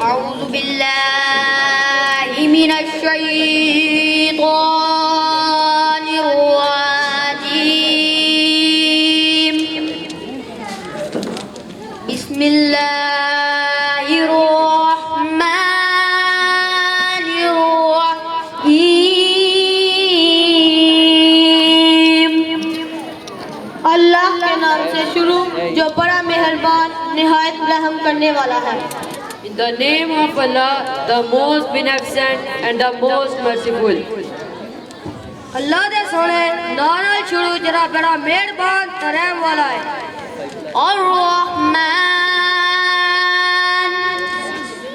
أعوذ بالله من الشيطان الرجيم بسم الله الرحمن الرحيم اللہ کے نام سے شروع جو بڑا مہربان نہایت رحم کرنے والا ہے۔ In the name of Allah, the most beneficent and the most merciful. اللہ دے سونے نام نال شروع جڑا بڑا مہربان تے رحم والا ہے۔ الرحمن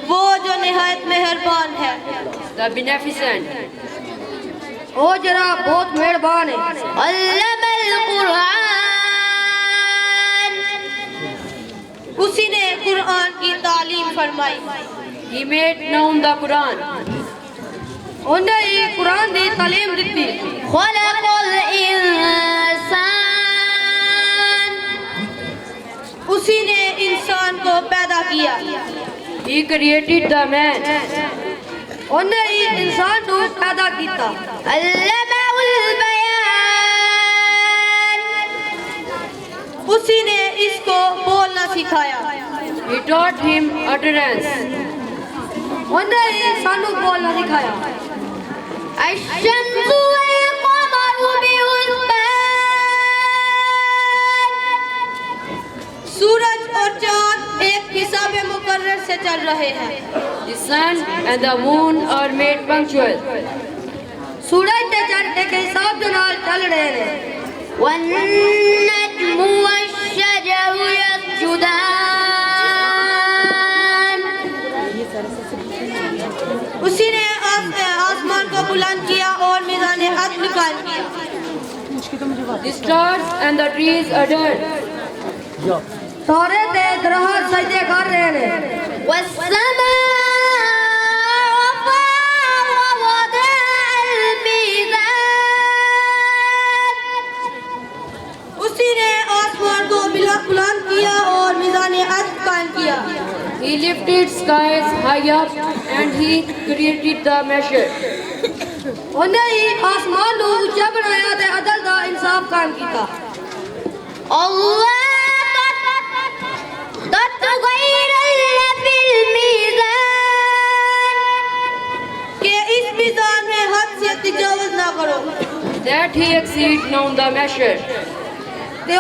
وہ جو نہایت مہربان ہے۔ The beneficent. وہ جڑا بہت مہربان ہے۔ علم القرآن اسی نے قرآن کی تعلیم فرمائی۔ He made known the Quran. انہیں ہی قرآن دی تعلیم دیتی۔ خلق الإنسان اسی نے انسان کو پیدا کیا۔ He created the man. انہیں ہی انسان کو پیدا کیتا۔ علمہ البیان اسی نے اس کو بولنا سکھایا۔ He taught him utterance. انہیں ہی سانو بولنا سکھایا۔ الشمس والقمر بحسبان سورج اور چاند ایک حساب مقرر سے چل رہے ہیں۔ The sun and the moon are made punctual. سورج تے چاند ایک حساب دے نال چل رہے ہیں۔ والنجم والشجر يسجدان اسی نے آسمان کو بلند کیا اور میزان عدل قائم کیا۔ The stars and the trees adore. سارے تے درخت سجدے کر رہے ہیں۔ والسماء رفعها ووضع الميزان اسی نے آسمان کو بلند کیا اور میزان عدل قائم کیا۔ He lifted skies high up and he created the measure. انہیں ہی آسمان نو اونچا بنایا تے عدل دا انصاف قائم کیتا۔ الله تطغير في الميزان کہ اس میزان میں حد سے تجاوز نہ کرو۔ That he exceed known the measure. تے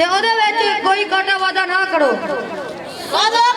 اودے وچ کوئی گھاٹا وعدہ نہ کرو۔ قضى